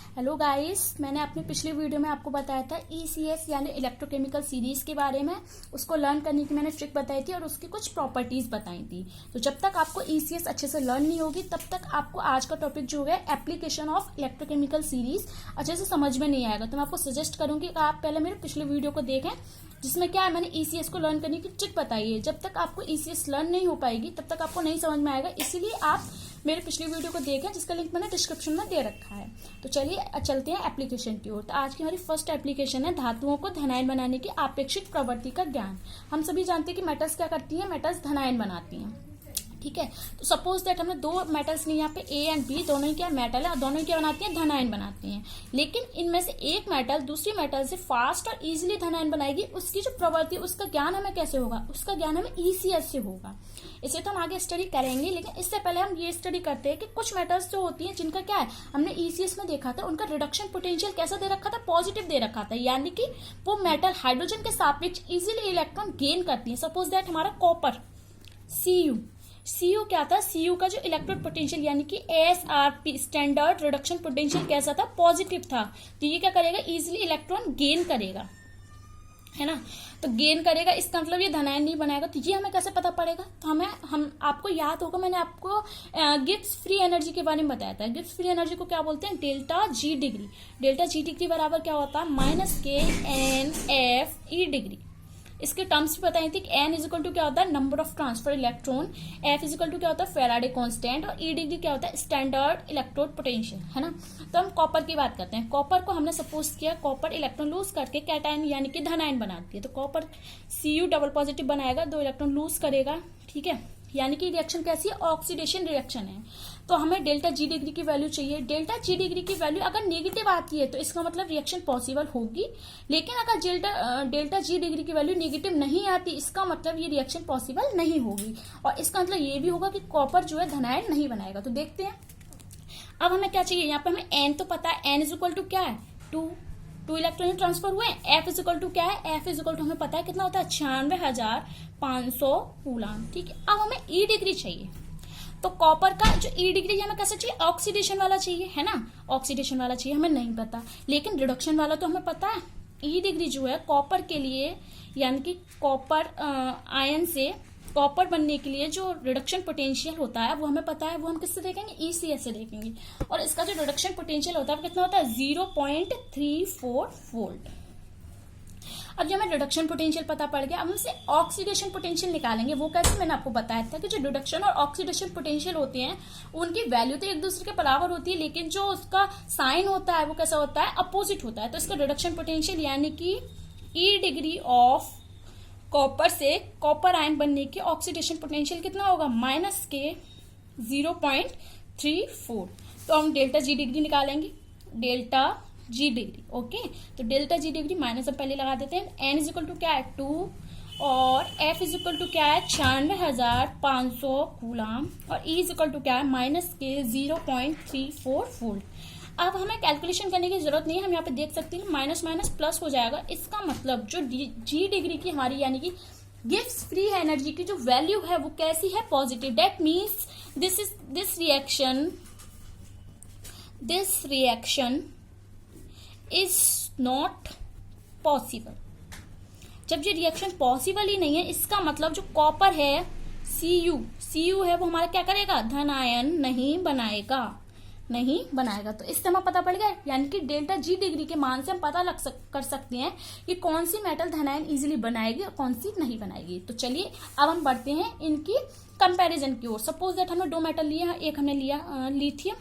Hello guys, मैंने अपनी पिछली वीडियो में आपको बताया था ईसीएस यानी इलेक्ट्रोकेमिकल सीरीज के बारे में। उसको लर्न करने की मैंने ट्रिक बताई थी और उसकी कुछ प्रॉपर्टीज बताई थी। तो जब तक आपको ईसीएस अच्छे से लर्न नहीं होगी तब तक आपको आज का टॉपिक जो है एप्लीकेशन ऑफ इलेक्ट्रोकेमिकल सीरीज अच्छे से समझ में नहीं आएगा। तो मैं आपको सजेस्ट करूंगी कि आप पहले मेरे पिछले वीडियो को देखें, जिसमें क्या है मैंने ईसीएस को लर्न करने की ट्रिक बताई है। जब तक आपको ईसीएस लर्न नहीं हो पाएगी तब तक आपको नहीं समझ में आएगा, इसीलिए आप मेरे पिछली वीडियो को देखें, जिसका लिंक मैंने डिस्क्रिप्शन में दे रखा है। तो चलिए चलते हैं एप्लीकेशन की ओर। तो आज की हमारी फर्स्ट एप्लीकेशन है धातुओं को धनायन बनाने की आपेक्षिक प्रवृत्ति का ज्ञान। हम सभी जानते हैं कि मेटल्स क्या करती हैं, मेटल्स धनायन बनाती हैं। ठीक है, तो सपोज दैट हमने दो मेटल्स लिए यहाँ पे ए एंड बी, दोनों ही क्या मेटल है और दोनों ही क्या बनाती हैं, धनायन बनाती हैं। लेकिन इनमें से एक मेटल दूसरी मेटल से फास्ट और इजीली धनायन बनाएगी। उसकी जो प्रवृत्ति, उसका ज्ञान हमें कैसे होगा, उसका ज्ञान हमें ईसीएस से होगा। इसे तो हम आगे स्टडी करेंगे, लेकिन इससे पहले हम ये स्टडी करते हैं कि कुछ मेटल्स जो होती हैं जिनका क्या है, हमने ईसीएस में देखा था, उनका रिडक्शन पोटेंशियल कैसा दे रखा था, पॉजिटिव दे रखा था। यानी कि वो मेटल हाइड्रोजन के सापेक्ष इजीली इलेक्ट्रॉन गेन करती है। सपोज दैट हमारा कॉपर सीयू क्या था, सीयू का जो इलेक्ट्रोड पोटेंशियल यानी कि एसआरपी स्टैंडर्ड रिडक्शन पोटेंशियल कैसा था, पॉजिटिव था। तो ये क्या करेगा, इजीली इलेक्ट्रॉन गेन करेगा, है ना। तो गेन करेगा, इसका मतलब ये धनायन नहीं बनाएगा। तो ये हमें कैसे पता पड़ेगा, तो हम आपको याद होगा मैंने आपको गिब्स फ्री एनर्जी के बारे में बताया था। गिब्स फ्री एनर्जी को क्या बोलते हैं, delta G degree. Delta G degree बराबर क्या होता है, -k(n(f)(e)डिग्री। इसके टर्म्स भी बताई थी कि n इजिकल टू क्या होता है, number of transfer electron, f is equal to क्या होता है, फेराडे कांस्टेंट, और e डिग्री क्या होता है, स्टैंडर्ड इलेक्ट्रोड पोटेंशियल, है ना। तो हम कॉपर की बात करते हैं। कॉपर को हमने सपोज किया, कॉपर इलेक्ट्रॉन लूज करके कैटायन यानी कि धनायन बनाती है। तो कॉपर Cu डबल पॉजिटिव बनाएगा, 2 इलेक्ट्रॉन लूज करेगा, ठीक है। यानी कि रिएक्शन कैसी है, ऑक्सीडेशन रिएक्शन है। तो हमें डेल्टा जी डिग्री की वैल्यू चाहिए। डेल्टा जी डिग्री की वैल्यू अगर नेगेटिव आती है तो इसका मतलब रिएक्शन पॉसिबल होगी। लेकिन अगर डेल्टा जी डिग्री की वैल्यू नेगेटिव नहीं आती, इसका मतलब ये रिएक्शन पॉसिबल नहीं होगी। और इसका मतलब ये भी होगा कि कॉपर जो है धनायन नहीं बनाएगा। तो देखते हैं अब हमें क्या चाहिए। यहाँ पे हमें एन तो पता है, एन इज इक्वल टू क्या है, 2 इलेक्ट्रॉन ट्रांसफर हुए। एफ इज इक्वल टू क्या है, एफ इज इक्वल टू हमें पता है कितना होता है, 96,500 कूलाम, ठीक है। अब हमें ई डिग्री चाहिए। तो कॉपर का जो ई डिग्री हमें कैसे चाहिए, ऑक्सीडेशन वाला चाहिए, है ना। ऑक्सीडेशन वाला चाहिए, हमें नहीं पता, लेकिन रिडक्शन वाला तो हमें पता है। ई डिग्री जो है कॉपर के लिए, यानी कि कॉपर आयन से कॉपर बनने के लिए जो रिडक्शन पोटेंशियल होता है वो हमें पता है। वो हम किससे देखेंगे, ईसीएस से देखेंगे। और इसका जो रिडक्शन पोटेंशियल होता है वो कितना होता है, 0.34 वोल्ट। अब जब हमें रिडक्शन पोटेंशियल पता पड़ गया, अब हमसे ऑक्सीडेशन पोटेंशियल निकालेंगे। वो कैसे, मैंने आपको बताया था कि जो रिडक्शन और ऑक्सीडेशन पोटेंशियल होते हैं उनकी वैल्यू तो एक दूसरे के बराबर होती है, लेकिन जो उसका साइन होता है वो कैसा होता है, अपोजिट होता है। तो इसका रिडक्शन पोटेंशियल यानी कि ई डिग्री ऑफ कॉपर से कॉपर आयन बनने की ऑक्सीडेशन पोटेंशियल कितना होगा, -k(0.34। तो हम डेल्टा जी डिग्री निकालेंगे, डेल्टा जी डिग्री, ओके। तो डेल्टा जी डिग्री माइनस हम पहले लगा देते हैं। एन इज इक्वल टू क्या है, 2, और एफ इज इक्वल टू क्या है, 96,500 कूलाम, और ई इज इक्वल टू क्या है, -k(0.34 वोल्ट। अब हमें कैलकुलेशन करने की जरूरत नहीं है, हम यहाँ पे देख सकते हैं माइनस माइनस प्लस हो जाएगा। इसका मतलब जो जी डिग्री की हमारी यानी कि गिब्स फ्री एनर्जी की जो वैल्यू है वो कैसी है, positive. That means this reaction is not possible. जब ये रिएक्शन पॉसिबल ही नहीं है, इसका मतलब जो कॉपर है सीयू है वो हमारा क्या करेगा, धनायन नहीं बनाएगा। तो इससे हमें पता पड़ गया, यानी कि डेल्टा जी डिग्री के मान से हम पता कर सकते हैं कि कौन सी मेटल धनायन इजीली बनाएगी और कौन सी नहीं बनाएगी। तो चलिए अब हम बढ़ते हैं इनकी कंपैरिजन की ओर। सपोज दैट हमने 2 मेटल लिए, एक हमने लिया लिथियम,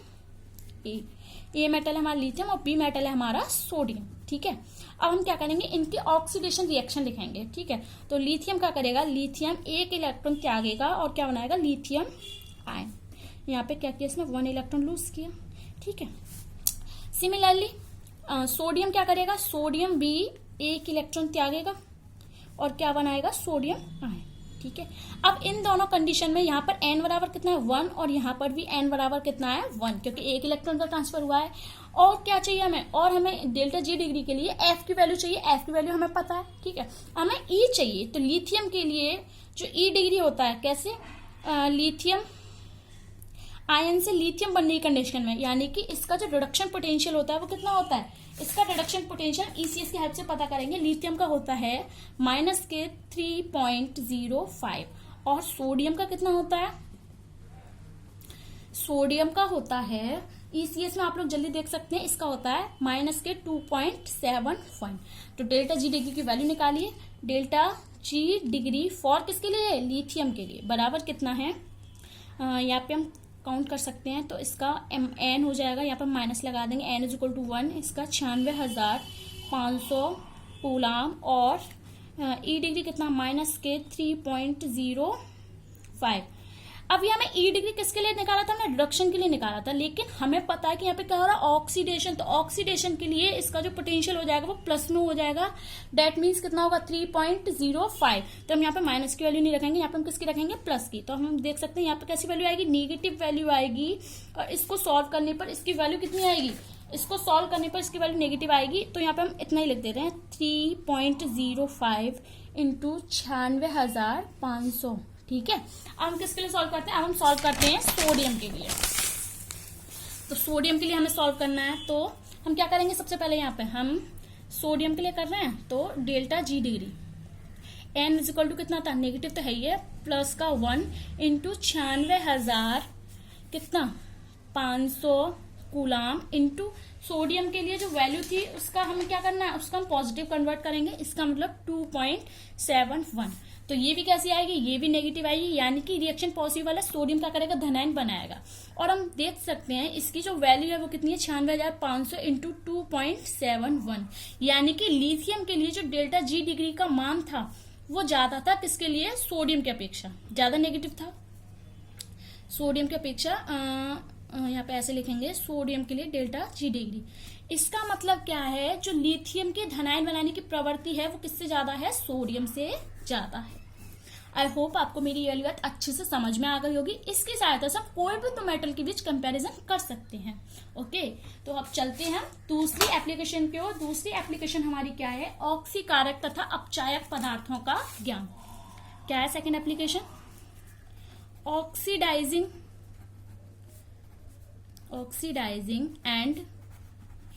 ए मेटल है हमारा लिथियम और बी मेटल है हमारा सोडियम, ठीक है। अब हम क्या करेंगे, इनकी ऑक्सीडेशन रिएक्शन लिखेंगे, ठीक है। तो लिथियम क्या करेगा, लिथियम 1 इलेक्ट्रॉन त्यागेगा और क्या बनाएगा, लिथियम आयन। यहाँ पे क्या किया, इसमें 1 इलेक्ट्रॉन लूज किया, ठीक है। सिमिलरली सोडियम क्या करेगा, सोडियम भी 1 इलेक्ट्रॉन त्यागेगा और क्या बनाएगा, सोडियम आयन, ठीक है। अब इन दोनों कंडीशन में यहाँ पर n बराबर कितना है, 1, और यहाँ पर भी n बराबर कितना है, 1, क्योंकि 1 इलेक्ट्रॉन का ट्रांसफर हुआ है। और क्या चाहिए हमें, और हमें डेल्टा जी डिग्री के लिए f की वैल्यू चाहिए। f की वैल्यू हमें पता है, ठीक है। हमें e चाहिए। तो लिथियम के लिए जो e डिग्री होता है, कैसे, लिथियम आयन से लिथियम बनने की कंडीशन में, यानी कि इसका जो रिडक्शन पोटेंशियल होता है वो कितना होता है, इसका रिडक्शन पोटेंशियल ईसीएस की हेल्प से पता करेंगे। लिथियम का होता है -3.05 और सोडियम का कितना होता है, सोडियम का होता है ईसीएस में आप लोग जल्दी देख सकते हैं, इसका होता है -2.71। तो डेल्टा जी डिग्री की वैल्यू निकालिए। डेल्टा जी डिग्री फॉर किसके लिए है, लिथियम के लिए, बराबर कितना है, यहाँ पे हम काउंट कर सकते हैं। तो इसका एन हो जाएगा, यहाँ पर माइनस लगा देंगे, n = 1, इसका 96,500 कूलाम और ई डिग्री कितना -3.05। अब यहाँ मैं ई डिग्री किसके लिए निकाला था, हमने रिडक्शन के लिए निकाला था, लेकिन हमें पता है कि यहाँ पे क्या हो रहा है, ऑक्सीडेशन। तो ऑक्सीडेशन के लिए इसका जो पोटेंशियल हो जाएगा वो प्लस में हो जाएगा। दैट मीन्स कितना होगा 3.05। तो हम यहाँ पे माइनस की वैल्यू नहीं रखेंगे, यहाँ पे हम किसकी रखेंगे, प्लस की। तो हम देख सकते हैं यहाँ पे कैसी वैल्यू आएगी, नेगेटिव वैल्यू आएगी। और इसको सॉल्व करने पर इसकी वैल्यू कितनी आएगी, इसको सॉल्व करने पर इसकी वैल्यू नेगेटिव आएगी। तो यहाँ पे हम इतना ही लिख देते हैं 3.05 × 96,500। ठीक है, अब हम किसके लिए सॉल्व करते हैं, अब हम सॉल्व करते हैं सोडियम के लिए। तो सोडियम के लिए हमें सॉल्व करना है, तो हम क्या करेंगे, सबसे पहले यहाँ पे हम सोडियम के लिए कर रहे हैं, तो डेल्टा जी डिग्री n = कितना था, नेगेटिव तो है ही है, प्लस का 1 × 96,000 कितना 500 कूलाम इंटू सोडियम के लिए जो वैल्यू थी उसका हमें क्या करना है, उसका हम पॉजिटिव कन्वर्ट करेंगे, इसका मतलब 2.71। तो ये भी कैसी आएगी, ये भी नेगेटिव आएगी, यानी कि रिएक्शन पॉसिबल है, सोडियम क्या करेगा, धनायन बनाएगा। और हम देख सकते हैं इसकी जो वैल्यू है वो कितनी है, 96,500 × 2.71, यानी कि लिथियम के लिए जो डेल्टा जी डिग्री का मान था वो ज्यादा था, किसके लिए, सोडियम की अपेक्षा ज्यादा नेगेटिव था, सोडियम की अपेक्षा। यहाँ पे ऐसे लिखेंगे, सोडियम के लिए डेल्टा जी डिग्री। इसका मतलब क्या है, जो लिथियम के धनायन बनाने की प्रवृत्ति है वो किससे ज्यादा है, सोडियम से ज्यादा है। आई होप आपको मेरी ये बात अच्छे से समझ में आ गई होगी। इसकी सहायता से हम कोई भी तो मेटल के बीच कंपैरिजन कर सकते हैं। ओके, तो अब चलते हैं दूसरी एप्लीकेशन की ओर। दूसरी एप्लीकेशन हमारी क्या है, ऑक्सीकारक तथा अपचायक पदार्थों का ज्ञान। क्या है second application, oxidising and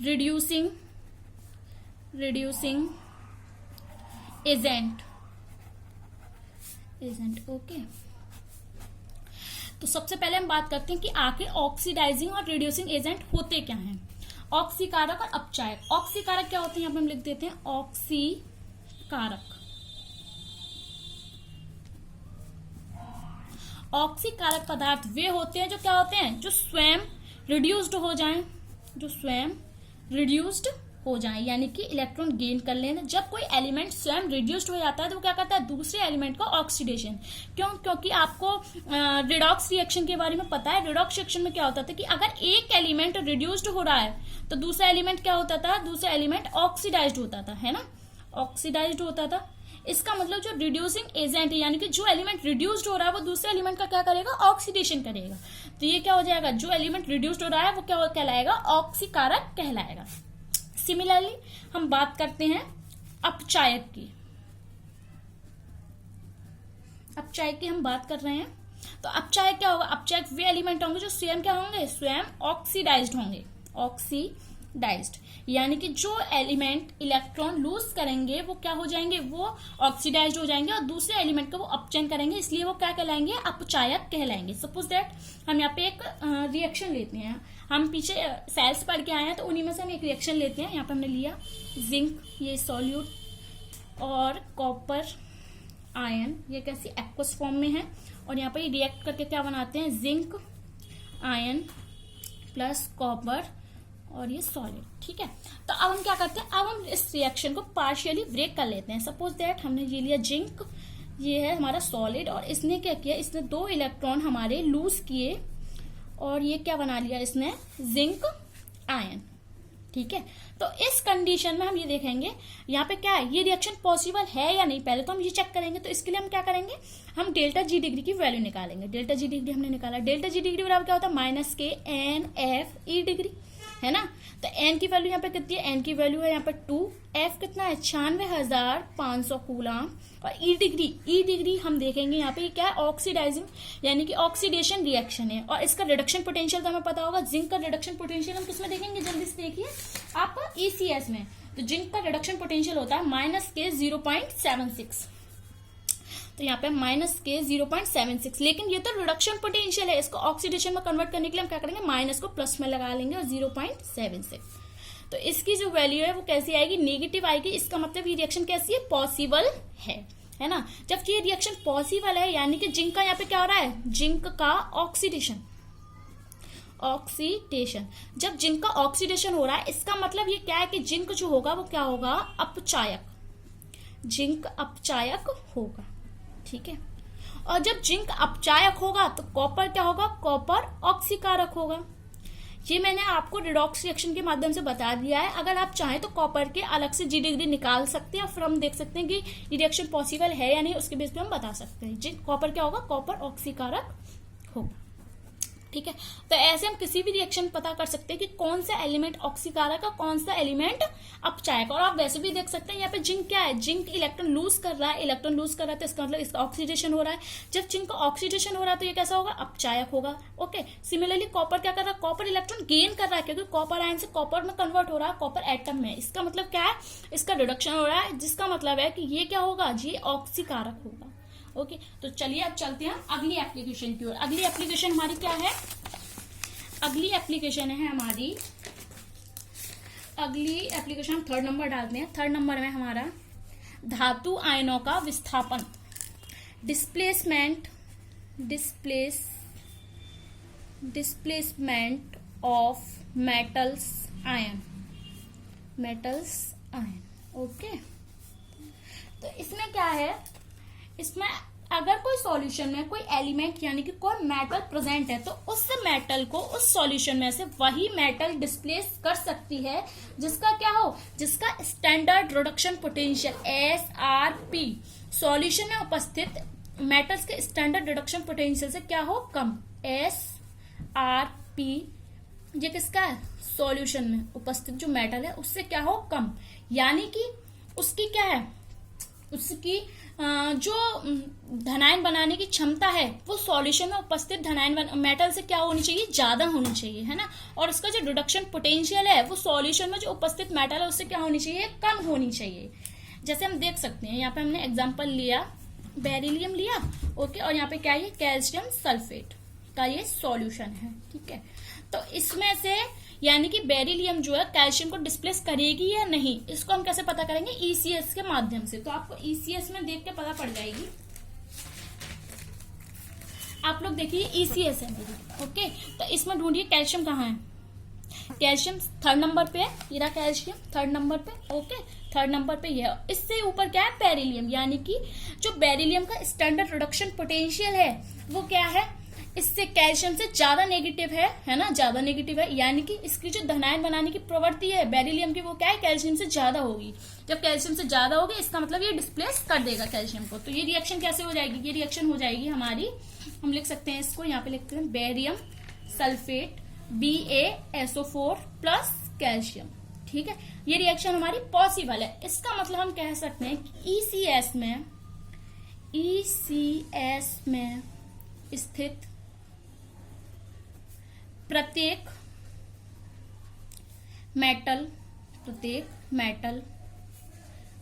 reducing agent. Okay, तो सबसे पहले हम बात करते हैं कि आखिर ऑक्सीडाइजिंग और रिड्यूसिंग एजेंट होते क्या हैं। ऑक्सीकारक और अपचायक। ऑक्सीकारक क्या होते हैं, यहाँ पे हम लिख देते हैं ऑक्सीकारक। ऑक्सीकारक पदार्थ वे होते हैं जो क्या होते हैं, जो स्वयं रिड्यूस्ड हो जाएं, यानी कि इलेक्ट्रॉन गेन कर लेना। जब कोई एलिमेंट स्वयं रिड्यूस्ड हो जाता है तो वो क्या करता है, दूसरे एलिमेंट का ऑक्सीडेशन। क्योंकि आपको रिडॉक्स रिएक्शन के बारे में पता है। रिडॉक्स रिएक्शन में क्या होता था कि अगर एक एलिमेंट रिड्यूस्ड हो रहा है तो दूसरा एलिमेंट क्या होता था, दूसरा एलिमेंट ऑक्सीडाइज्ड होता था, है ना, ऑक्सीडाइज्ड होता था। इसका मतलब जो रिड्यूसिंग एजेंट है, यानी कि जो एलिमेंट रिड्यूस्ड हो रहा है वो दूसरे एलिमेंट का क्या करेगा, ऑक्सीडेशन करेगा। तो ये क्या हो जाएगा, जो एलिमेंट रिड्यूस्ड हो रहा है वो क्या कहलाएगा, ऑक्सीकारक कहलाएगा। सिमिलरली हम बात करते हैं अपचायक की। अपचायक की हम बात कर रहे हैं, तो अपचायक क्या होगा, अपचायक वे एलिमेंट होंगे जो स्वयं क्या होंगे, स्वयं ऑक्सीडाइज्ड होंगे, ऑक्सीडाइज्ड, यानी कि जो एलिमेंट इलेक्ट्रॉन लूज करेंगे वो क्या हो जाएंगे, वो ऑक्सीडाइज्ड हो जाएंगे और दूसरे एलिमेंट को वो अपचयन करेंगे, इसलिए वो क्या कहलाएंगे, अपचायक कहलाएंगे। सपोज दैट हम यहाँ पे एक रिएक्शन लेते हैं, हम पीछे सेल्स पढ़ के आए हैं तो उन्हीं में से हम एक रिएक्शन लेते हैं। यहाँ पे हमने लिया जिंक, ये सॉल्यूट, और कॉपर आयन, ये कैसी एक्वस फॉर्म में है, और यहाँ पे रिएक्ट करके क्या बनाते हैं, जिंक आयन प्लस कॉपर और ये सॉलिड। ठीक है, तो अब हम क्या करते हैं, अब हम इस रिएक्शन को पार्शियली ब्रेक कर लेते हैं। सपोज दैट हमने ये लिया जिंक, ये है हमारा सॉलिड, और इसने क्या किया, इसने 2 इलेक्ट्रॉन हमारे लूज किए और ये क्या बना लिया इसने, जिंक आयन। ठीक है, तो इस कंडीशन में हम ये देखेंगे यहाँ पे क्या है, ये रिएक्शन पॉसिबल है या नहीं, पहले तो हम ये चेक करेंगे। तो इसके लिए हम क्या करेंगे, हम डेल्टा जी डिग्री की वैल्यू निकालेंगे। डेल्टा जी डिग्री हमने निकाला, डेल्टा जी डिग्री बराबर क्या होता है, -k NF E डिग्री। है ना। तो एन की वैल्यू यहाँ पे कितनी है, एन की वैल्यू है यहाँ पे 2, एफ कितना है 96,500 कूलम, और ई डिग्री हम देखेंगे यहाँ पे क्या है, ऑक्सीडाइजिंग यानी कि ऑक्सीडेशन रिएक्शन है। और इसका रिडक्शन पोटेंशियल तो हमें पता होगा, जिंक का रिडक्शन पोटेंशियल हम किसमें देखेंगे, जल्दी से देखिए आपका ईसीएस में। तो जिंक का रिडक्शन पोटेंशियल होता है -0.76, तो यहाँ पे -0.76, लेकिन ये तो रिडक्शन पोटेंशियल है, इसको ऑक्सीडेशन में कन्वर्ट करने के लिए हम क्या करेंगे, माइनस को प्लस में लगा लेंगे और 0.76। तो इसकी जो वैल्यू है वो कैसी आएगी, नेगेटिव आएगी। इसका मतलब ये रिएक्शन कैसी है, पॉसिबल है ना। जब ये रिएक्शन पॉसिबल है यानी कि जिंक का यहाँ पे क्या हो रहा है, जिंक का ऑक्सीडेशन, जब जिंक का ऑक्सीडेशन हो रहा है इसका मतलब ये क्या है कि जिंक जो होगा वो क्या होगा, अपचायक, जिंक अपचायक होगा, ठीक है। और जब जिंक अपचायक होगा तो कॉपर क्या होगा, कॉपर ऑक्सीकारक होगा। ये मैंने आपको रिडॉक्स रिएक्शन के माध्यम से बता दिया है। अगर आप चाहें तो कॉपर के अलग से जी डिग्री निकाल सकते हैं और फिर हम देख सकते हैं कि ये रिएक्शन पॉसिबल है या नहीं, उसके बेस पे हम बता सकते हैं। जिंक कॉपर क्या होगा, कॉपर ऑक्सीकारक होगा, ठीक है। तो ऐसे हम किसी भी रिएक्शन पता कर सकते हैं कि कौन सा एलिमेंट ऑक्सीकारक है, कौन सा एलिमेंट अपचायक। और आप वैसे भी देख सकते हैं यहाँ पे जिंक क्या है, जिंक इलेक्ट्रॉन लूज कर रहा है, तो इसका मतलब इसका ऑक्सीडेशन हो रहा है। जब जिंक का ऑक्सीडेशन हो रहा है तो ये कैसा होगा, अपचायक होगा, ओके। सिमिलरली कॉपर क्या कर रहा है, कॉपर इलेक्ट्रॉन गेन कर रहा है, क्योंकि कॉपर आयन से कॉपर में कन्वर्ट हो रहा है, कॉपर एटम में। इसका मतलब क्या है, इसका रिडक्शन हो रहा है, जिसका मतलब है कि ये क्या होगा, ये ऑक्सीकारक होगा, ओके। तो चलिए अब चलते हैं अगली एप्लीकेशन की ओर। अगली एप्लीकेशन हमारी क्या है, अगली एप्लीकेशन है हमारी, अगली एप्लीकेशन हम 3rd नंबर डालते हैं। 3rd नंबर में हमारा धातु आयनों का विस्थापन, displacement of metals ion, okay. तो इसमें क्या है, इसमें अगर कोई सॉल्यूशन में कोई एलिमेंट यानी कि कोई मेटल प्रेजेंट है तो उस मेटल को उस सॉल्यूशन में से वही मेटल डिस्प्लेस कर सकती है जिसका क्या हो, जिसका standard reduction potential SRP solution में उपस्थित मेटल्स के स्टैंडर्ड रिडक्शन पोटेंशियल से क्या हो, कम। SRP ये किसका है, सॉल्यूशन में उपस्थित जो मेटल है उससे क्या हो, कम। यानी कि उसकी क्या है, उसकी जो धनायन बनाने की क्षमता है वो सॉल्यूशन में उपस्थित धनायन मेटल से क्या होनी चाहिए, ज्यादा होनी चाहिए, है ना। और उसका जो रिडक्शन पोटेंशियल है वो सॉल्यूशन में जो उपस्थित मेटल है उससे क्या होनी चाहिए, कम होनी चाहिए। जैसे हम देख सकते हैं यहाँ पे हमने एग्जांपल लिया, बेरिलियम लिया, ओके, और यहाँ पे क्या है, कैल्शियम सल्फेट का ये सॉल्यूशन है, ठीक है। तो इसमें से यानी कि बेरिलियम जो है कैल्शियम को डिस्प्लेस करेगी या नहीं, इसको हम कैसे पता करेंगे, ईसीएस के माध्यम से। तो आपको ईसीएस में देख के पता पड़ जाएगी। आप लोग देखिए ईसीएस है मेरी, ओके। तो इसमें ढूंढिए कैल्शियम कहाँ है, कैल्शियम 3rd नंबर पे है, ये रहा कैल्शियम 3rd नंबर पे, ओके। 3rd नंबर पे ये, इससे ऊपर क्या है, बेरिलियम, यानी कि जो बेरिलियम का स्टैंडर्ड रिडक्शन पोटेंशियल है वो क्या है, इससे कैल्शियम से ज्यादा नेगेटिव है ना, ज्यादा नेगेटिव है। यानी कि इसकी जो धनायन बनाने की प्रवृत्ति है बेरिलियम की वो क्या है, कैल्शियम से ज्यादा होगी। जब कैल्शियम से ज्यादा होगी इसका मतलब ये डिस्प्लेस कर देगा कैल्शियम को। तो ये रिएक्शन कैसे हो जाएगी, ये रिएक्शन हो जाएगी हमारी, हम लिख सकते हैं इसको, यहाँ पे लिखते हैं barium sulphate BaSO4 plus calcium, ठीक है। ये रिएक्शन हमारी पॉसिबल है। इसका मतलब हम कह सकते हैं कि ECS में स्थित प्रत्येक मेटल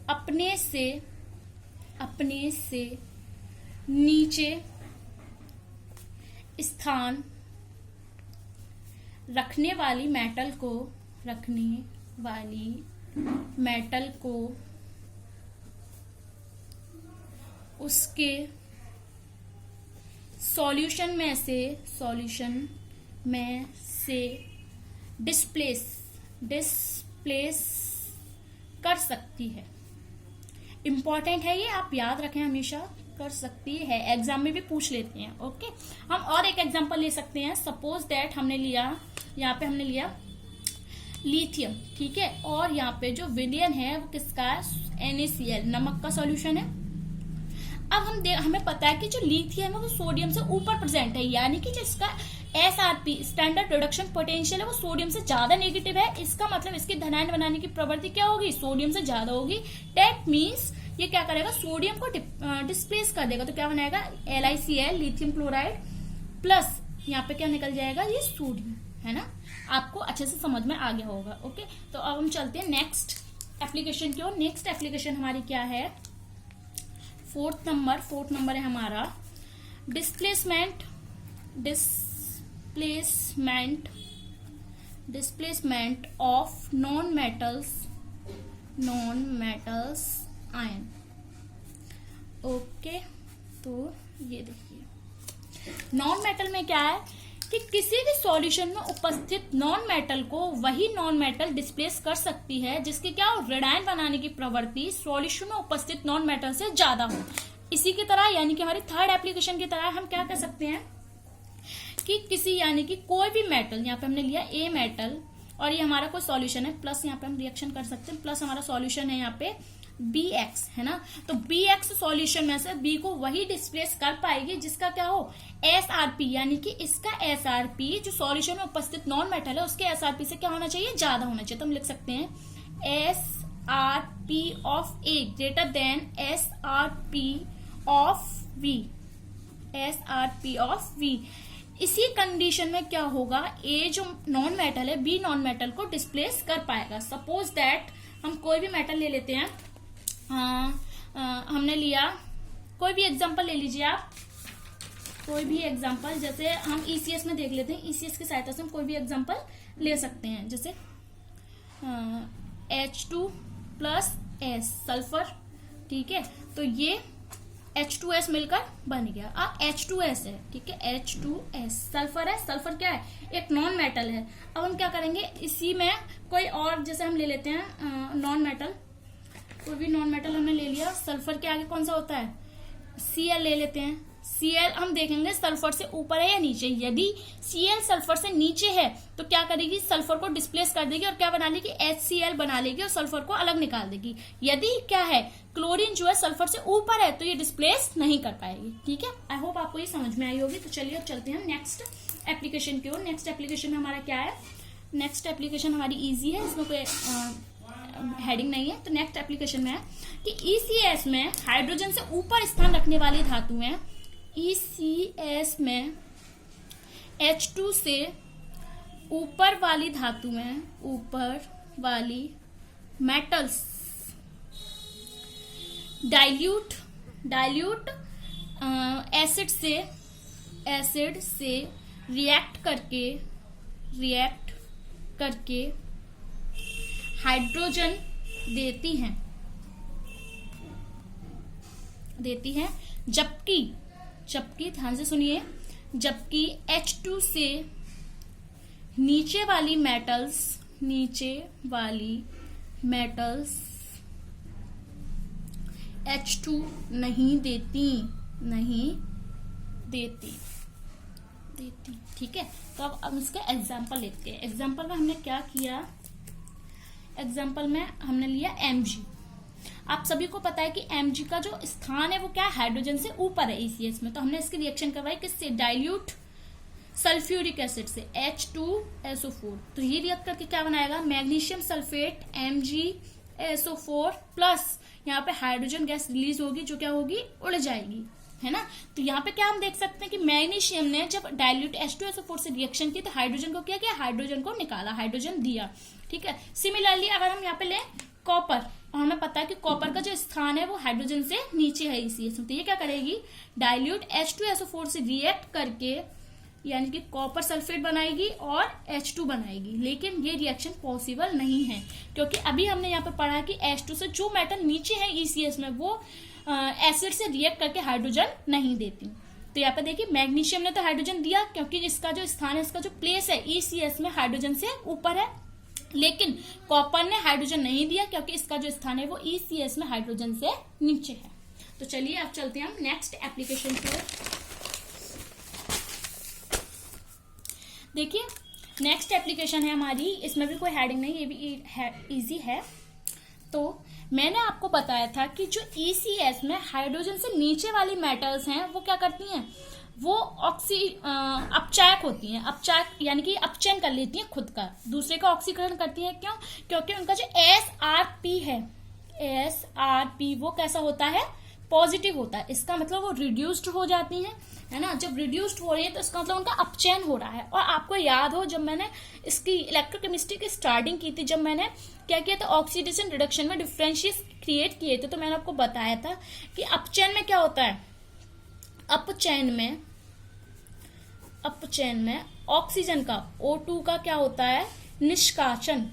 अपने से नीचे स्थान रखने वाली मेटल को उसके सॉल्यूशन में से डिस्प्लेस कर सकती है। इंपॉर्टेंट है ये, आप याद रखें, हमेशा कर सकती है, एग्जाम में भी पूछ लेते हैं, ओके। हम और एक एग्जांपल ले सकते हैं। सपोज दैट हमने लिया, यहाँ पे हमने लिया लिथियम, ठीक है, और यहाँ पे जो विलयन है वो किसका है, NaCl, नमक का सॉल्यूशन है। अब हमें पता है कि जो लिथियम है वो सोडियम से ऊपर प्रेजेंट है, यानी कि जो इसका SRP स्टैंडर्ड रिडक्शन पोटेंशियल है वो सोडियम से ज्यादा नेगेटिव है, इसका मतलब इसकी धनायन बनाने की प्रवृत्ति क्या होगी, सोडियम से ज्यादा होगी। दैट मीन्स ये क्या करेगा, सोडियम को डिस्प्लेस कर देगा। तो क्या बनाएगा, LiCl लिथियम क्लोराइड प्लस यहाँ पे क्या निकल जाएगा, ये सोडियम, है ना। आपको अच्छे से समझ में आ गया होगा। ओके, तो अब हम चलते हैं नेक्स्ट एप्लीकेशन की ओर। नेक्स्ट एप्लीकेशन हमारी क्या है, फोर्थ नंबर है हमारा displacement of non metals ion. Okay, तो ये देखिए नॉन मेटल में क्या है कि किसी भी सॉल्यूशन में उपस्थित नॉन मेटल को वही नॉन मेटल डिस्प्लेस कर सकती है जिसकी क्या हो, ऋणायन बनाने की प्रवृत्ति सॉल्यूशन में उपस्थित नॉन मेटल से ज्यादा हो। इसी की तरह यानी कि हमारी थर्ड एप्लीकेशन की तरह हम क्या कर सकते हैं कि किसी यानी कि कोई भी मेटल, यहाँ पे हमने लिया ए मेटल और ये हमारा कोई सॉल्यूशन है, प्लस यहाँ पे हम रिएक्शन कर सकते हैं, प्लस हमारा सॉल्यूशन है यहाँ पे BX, है ना। तो BX सॉल्यूशन में से B को वही डिस्प्लेस कर पाएगी जिसका क्या हो, SRP, यानी कि इसका SRP जो सॉल्यूशन में उपस्थित नॉन मेटल है उसके SRP से क्या होना चाहिए, ज्यादा होना चाहिए। तो हम लिख सकते हैं SRP of A greater than SRP of V, SRP of V। इसी कंडीशन में क्या होगा, A जो नॉन मेटल है B नॉन मेटल को डिस्प्लेस कर पाएगा। सपोज दैट हम कोई भी मेटल ले लेते हैं, हमने लिया कोई भी एग्जांपल ले लीजिए आप, कोई भी एग्जांपल, जैसे हम ECS में देख लेते हैं, ECS की सहायता से हम कोई भी एग्जांपल ले सकते हैं, जैसे H2 प्लस S सल्फर, ठीक है। तो ये H2S मिलकर बन गया, H2S है, ठीक है, H2S सल्फर है। सल्फर क्या है, एक नॉन मेटल है। अब हम क्या करेंगे, इसी में कोई और, जैसे हम ले लेते हैं नॉन मेटल, कोई भी नॉन मेटल हमने ले लिया, सल्फर के आगे कौन सा होता है, Cl ले लेते हैं। Cl हम देखेंगे सल्फर से ऊपर है या नीचे, यदि Cl सल्फर से नीचे है तो क्या करेगी, सल्फर को डिस्प्लेस कर देगी और क्या बना लेगी, HCl बना लेगी और सल्फर को अलग निकाल देगी। यदि क्या है, क्लोरीन जो है सल्फर से ऊपर है तो ये डिस्प्लेस नहीं कर पाएगी, ठीक है। आई होप आपको ये समझ में आई होगी। तो चलिए अब चलते हैं नेक्स्ट एप्लीकेशन की ओर। नेक्स्ट एप्लीकेशन में हमारा क्या है, नेक्स्ट एप्लीकेशन हमारी इजी है, इसमें कोई हेडिंग नहीं है। तो नेक्स्ट एप्लीकेशन में है कि ECS में हाइड्रोजन से ऊपर स्थान रखने वाली धातुएं, ECS में H2 से ऊपर वाली धातुएं, ऊपर वाली मेटल्स डाइल्यूट एसिड से रिएक्ट करके हाइड्रोजन देती हैं, जबकि ध्यान से सुनिए, जबकि H2 से नीचे वाली मेटल्स H2 नहीं देती, ठीक है। तो अब हम इसका एग्जाम्पल लेते हैं। एग्जाम्पल में हमने क्या किया, एग्जाम्पल में हमने लिया Mg। आप सभी को पता है कि Mg का जो स्थान है वो क्या है, हाइड्रोजन से ऊपर है ECS में। तो हमने इसकी रिएक्शन करवाई किससे, डाइल्यूट सल्फ्यूरिक एसिड से, H2SO4। तो ये रिएक्ट करके क्या बनाएगा, मैग्नीशियम सल्फेट MgSO4 प्लस यहाँ पे हाइड्रोजन गैस रिलीज होगी जो क्या होगी, उड़ जाएगी, है ना। तो यहाँ पे क्या हम देख सकते हैं कि मैग्नीशियम ने जब डाइल्यूट H2SO4 से रिएक्शन की तो हाइड्रोजन को क्या किया, हाइड्रोजन को निकाला, हाइड्रोजन दिया, ठीक है। सिमिलरली अगर हम यहाँ पे लें कॉपर, और हमें पता है कि कॉपर का जो स्थान है वो हाइड्रोजन से नीचे है ECS में, तो ये क्या करेगी, डाइल्यूट H2SO4 से रिएक्ट करके यानी कि कॉपर सल्फेट बनाएगी और H2 बनाएगी। लेकिन ये रिएक्शन पॉसिबल नहीं है क्योंकि अभी हमने यहाँ पे पढ़ा कि H2 से जो मेटल नीचे है ECS में वो एसिड से रिएक्ट करके हाइड्रोजन नहीं देती। तो यहाँ पे देखिए मैग्नीशियम ने तो हाइड्रोजन दिया क्योंकि इसका जो स्थान है, इसका जो प्लेस है ECS में हाइड्रोजन से ऊपर है, लेकिन कॉपर ने हाइड्रोजन नहीं दिया क्योंकि इसका जो स्थान है वो ECS में हाइड्रोजन से नीचे है। तो चलिए अब चलते हैं हम नेक्स्ट एप्लीकेशन की ओर। देखिए नेक्स्ट एप्लीकेशन है हमारी, इसमें भी कोई हेडिंग नहीं, ये भी इजी है। तो मैंने आपको बताया था कि जो ECS में हाइड्रोजन से नीचे वाली मेटल्स हैं वो क्या करती हैं, वो अपचायक होती हैं। अपचायक यानी कि अपचयन कर लेती हैं खुद का, दूसरे का ऑक्सीकरण करती हैं। क्यों? क्योंकि उनका जो SRP है, SRP वो कैसा होता है? पॉजिटिव होता है। इसका मतलब वो रिड्यूस्ड हो जाती हैं, है ना। जब रिड्यूस्ड हो रही है तो इसका मतलब उनका अपचयन हो रहा है। और आपको याद हो जब मैंने इसकी इलेक्ट्रोकेमिस्ट्री की स्टार्टिंग की थी, जब मैंने क्या किया था, ऑक्सीडेशन रिडक्शन में डिफरेंशिएट्स क्रिएट किए थे, तो मैंने आपको बताया था कि अपचयन में क्या होता है, अपचयन में ऑक्सीजन का O2 का क्या होता है? निष्कासन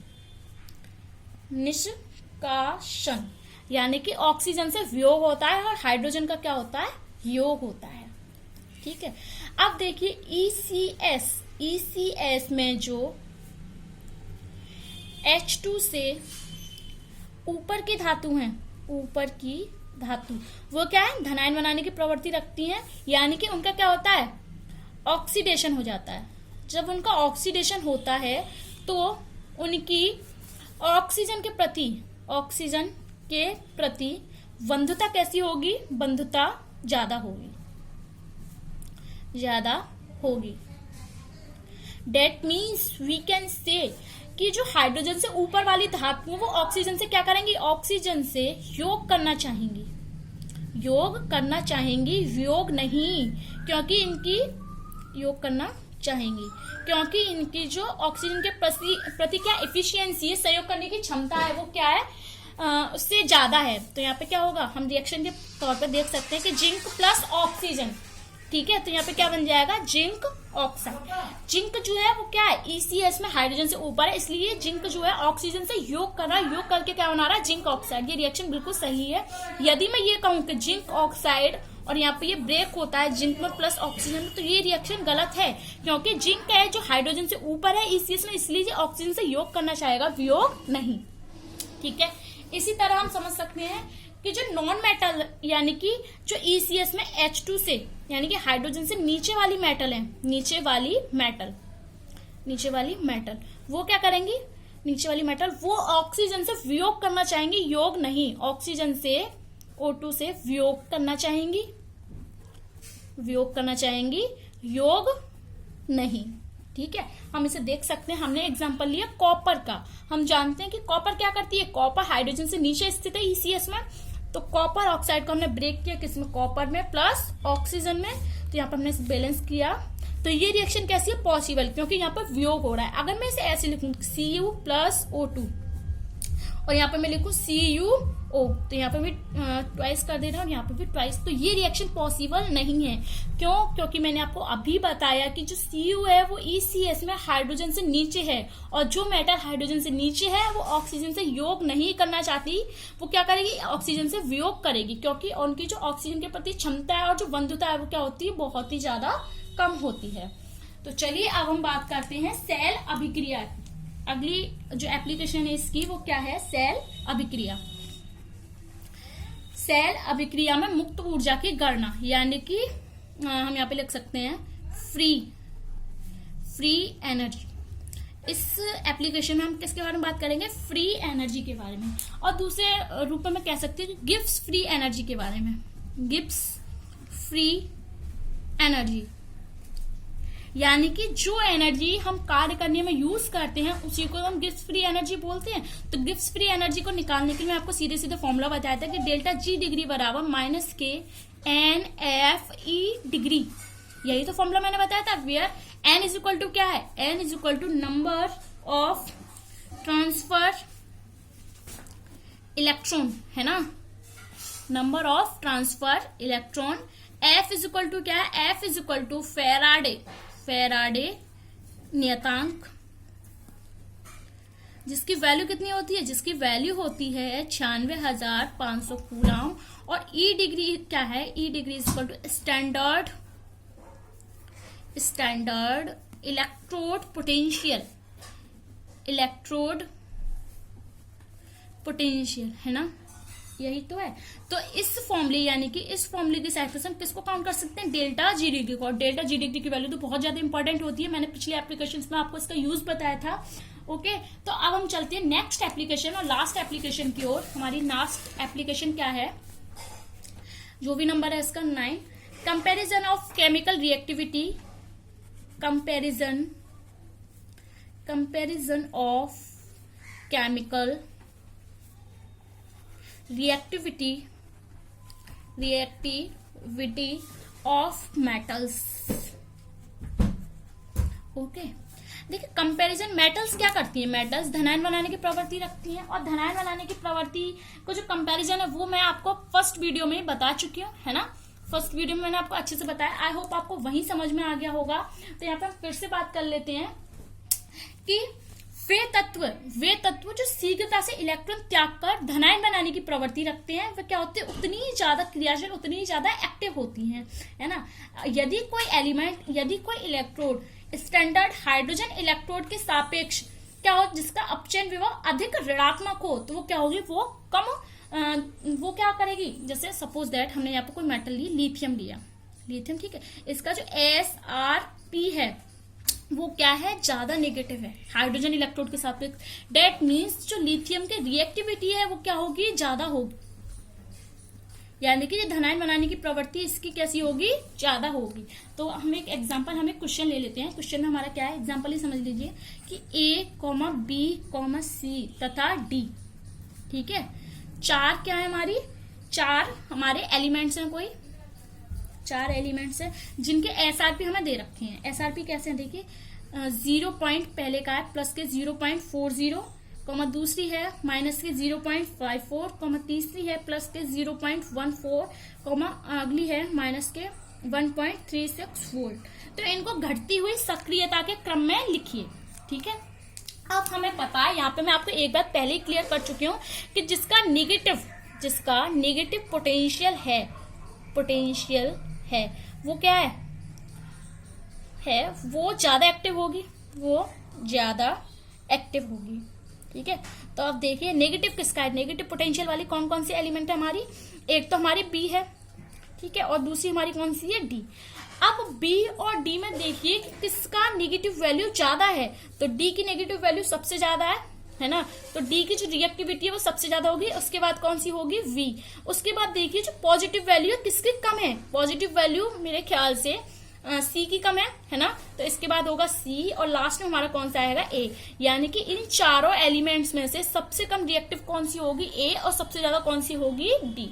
यानी कि ऑक्सीजन से वियोग होता है और हाइड्रोजन का क्या होता है? योग होता है। ठीक है। अब देखिए ECS में जो H2 से ऊपर की धातु हैं, ऊपर की धातु वो क्या है? धनायन बनाने की प्रवृत्ति रखती हैं, यानी कि उनका क्या होता है? ऑक्सीडेशन हो जाता है। जब उनका ऑक्सीडेशन होता है तो उनकी ऑक्सीजन के प्रति बंधुता कैसी होगी? बंधुता ज्यादा होगी। That means we can say कि जो हाइड्रोजन से ऊपर वाली धातु वो ऑक्सीजन से क्या करेंगी? ऑक्सीजन से योग करना चाहेंगी, वियोग नहीं, क्योंकि इनकी जो ऑक्सीजन के प्रति क्या एफिशिएंसी है, सहयोग करने की क्षमता है, वो क्या है? उससे ज्यादा है। तो यहाँ पे क्या होगा? हम रिएक्शन के तौर पे देख सकते हैं कि जिंक प्लस ऑक्सीजन, ठीक है। तो यहाँ पे क्या बन जाएगा? Zinc oxide. जिंक जो है वो क्या है? ECS में हाइड्रोजन से ऊपर है, इसलिए जिंक जो है ऑक्सीजन से योग कर रहा है, योग करके क्या बना रहा है? Zinc oxide. ये रिएक्शन बिल्कुल सही है। यदि मैं ये कहूँ कि जिंक ऑक्साइड और यहाँ पे ये ब्रेक होता है जिंक में प्लस ऑक्सीजन में, तो ये रिएक्शन गलत है, क्योंकि जिंक है जो हाइड्रोजन से ऊपर है ECS में, इसलिए ऑक्सीजन से योग करना चाहेगा, वियोग नहीं। ठीक है। इसी तरह हम समझ सकते हैं कि जो नॉन मेटल यानी कि जो ECS में H2 से यानी कि हाइड्रोजन से नीचे वाली मेटल है, नीचे वाली मेटल वो क्या करेंगी? नीचे वाली मेटल वो ऑक्सीजन से वियोग करना चाहेंगी, योग नहीं। ऑक्सीजन से O2 से वियोग करना चाहेंगी, योग नहीं। ठीक है। हम इसे देख सकते हैं। हमने एग्जांपल लिया कॉपर का। हम जानते हैं कि कॉपर क्या करती है? कॉपर हाइड्रोजन से नीचे स्थित है ECS में, तो कॉपर ऑक्साइड को हमने ब्रेक किया किसमें? कॉपर में प्लस ऑक्सीजन में। तो यहाँ पर हमने बैलेंस किया, तो ये रिएक्शन कैसी है? पॉसिबल, क्योंकि यहाँ पर वियोग हो रहा है। अगर मैं इसे ऐसे लिखूं Cu प्लस O2 और यहाँ पे मैं लिखूं CuO, तो यहाँ पे भी ट्वाइस कर दे रहा हूँ, यहाँ पे भी ट्वाइस, तो ये रिएक्शन पॉसिबल नहीं है। क्यों? क्योंकि मैंने आपको अभी बताया कि जो Cu है वो ECS में हाइड्रोजन से नीचे है, और जो मेटल हाइड्रोजन से नीचे है वो ऑक्सीजन से योग नहीं करना चाहती, वो क्या करेगी? ऑक्सीजन से वियोग करेगी, क्योंकि उनकी जो ऑक्सीजन के प्रति क्षमता है और जो बंधुता है वो क्या होती है? बहुत ही ज्यादा कम होती है। तो चलिए अब हम बात करते हैं सेल अभिक्रिया की। अगली जो एप्लीकेशन है इसकी वो क्या है? सेल अभिक्रिया। सेल अभिक्रिया में मुक्त ऊर्जा की गणना, यानी कि हम यहाँ पे लिख सकते हैं फ्री एनर्जी। इस एप्लीकेशन में हम किसके बारे में बात करेंगे? फ्री एनर्जी के बारे में। और दूसरे रूप में कह सकते हैं गिब्स फ्री एनर्जी के बारे में। गिब्स फ्री एनर्जी यानी कि जो एनर्जी हम कार्य करने में यूज करते हैं उसी को हम गिब्स फ्री एनर्जी बोलते हैं। तो गिब्स फ्री एनर्जी को निकालने के लिए मैं आपको सीधे सीधे फॉर्मूला बताया था कि डेल्टा G डिग्री बराबर -K NFE डिग्री। यही तो फॉर्मूला मैंने बताया था। Where N is equal to क्या है? N is equal to number of transfer electron, है ना, number of transfer electron. F is equal to क्या है? F is equal to Faraday नियतांक, जिसकी वैल्यू कितनी होती है? जिसकी वैल्यू होती है 96,500 कूलम। और E डिग्री क्या है? E degree is equal to standard electrode potential, है ना, यही तो है। तो इस फॉर्मूले यानी कि इस फॉर्मूले की सहायता से हम किसको काउंट कर सकते हैं? डेल्टा G डिग्री को। और डेल्टा G डिग्री की वैल्यू तो बहुत ज्यादा इंपॉर्टेंट होती है, मैंने पिछले एप्लीकेशंस में आपको इसका यूज बताया था। ओके, तो अब हम चलते हैं नेक्स्ट एप्लीकेशन और लास्ट एप्लीकेशन की ओर। हमारी लास्ट एप्लीकेशन क्या है? जो भी नंबर है इसका 9। Comparison of chemical reactivity, comparison of chemical reactivity of metals. Okay, देखिए कंपैरिजन, मेटल्स क्या करती हैं, मेटल्स धनायन बनाने की प्रवृत्ति रखती हैं, और धनायन बनाने की प्रवृत्ति को जो कंपैरिजन है वो मैं आपको फर्स्ट वीडियो में बता चुकी हूँ, है ना। फर्स्ट वीडियो में मैंने आपको अच्छे से बताया, आई होप आपको वही समझ में आ गया होगा। तो यहाँ पे हम फिर से बात कर लेते हैं कि वे तत्व जो शीघ्रता से इलेक्ट्रॉन त्याग कर धनायन बनाने की प्रवृत्ति रखते हैं, वे क्या होते हैं, उतनी ही ज्यादा क्रियाशील, उतनी ही ज्यादा एक्टिव होती हैं, है ना। यदि कोई इलेक्ट्रोड स्टैंडर्ड हाइड्रोजन इलेक्ट्रोड के सापेक्ष क्या हो, जिसका अपचयन विभव अधिक ऋणात्मक हो, तो वो क्या होगी, वो कम वो क्या करेगी, जैसे सपोज दैट हमने यहाँ पे कोई मेटल ली, लिथियम लिया, लिथियम, ठीक है, इसका जो SRP है वो क्या है, ज्यादा नेगेटिव है हाइड्रोजन इलेक्ट्रोड के सापेक्ष। डेट मीन्स जो लिथियम की रिएक्टिविटी है वो क्या होगी, ज्यादा होगी, यानी कि धनायन बनाने की प्रवृत्ति इसकी कैसी होगी, ज्यादा होगी। तो हम एक एग्जांपल, हम एक क्वेश्चन ले लेते हैं। क्वेश्चन में हमारा क्या है, एग्जांपल ही समझ लीजिए कि A, B, C तथा D, ठीक है, चार क्या है हमारी, चार हमारे एलिमेंट्स हैं, कोई चार एलिमेंट्स हैं जिनके SRP हमें दे रखे हैं। SRP कैसे हैं, देखिए 0 पॉइंट पहले का है प्लस के 0.40, कॉमा दूसरी है माइनस के 0.54, कॉमा तीसरी है प्लस के 0.14, कॉमा अगली है माइनस के 1.36 वोल्ट। तो इनको घटती हुई सक्रियता के क्रम में लिखिए, ठीक है। अब हमें पता है, यहाँ पे मैं आपको एक बात पहले ही क्लियर कर चुकी हूँ कि जिसका नेगेटिव पोटेंशियल है वो क्या है वो ज्यादा एक्टिव होगी, ठीक है। तो अब देखिए नेगेटिव किसका है, नेगेटिव पोटेंशियल वाली कौन कौन सी एलिमेंट है हमारी, एक तो हमारी B है, ठीक है, और दूसरी हमारी कौन सी है, D। अब B और D में देखिए कि किसका नेगेटिव वैल्यू ज्यादा है, तो D की नेगेटिव वैल्यू सबसे ज्यादा है ना, तो D की जो रिएक्टिविटी है वो सबसे ज्यादा होगी, उसके बाद कौन सी होगी, V। उसके बाद देखिए जो पॉजिटिव वैल्यू है किसकी कम है, पॉजिटिव वैल्यू मेरे ख्याल से C की कम है ना, तो इसके बाद होगा C, और लास्ट में हमारा कौन सा आएगा, A। यानी कि इन चारों एलिमेंट्स में से सबसे कम रिएक्टिव कौन सी होगी, A, और सबसे ज्यादा कौन सी होगी, D।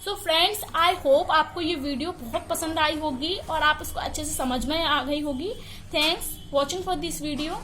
So friends, I hope आपको ये वीडियो बहुत पसंद आई होगी और आप इसको अच्छे से समझ में आ गई होगी। Thanks watching for this video.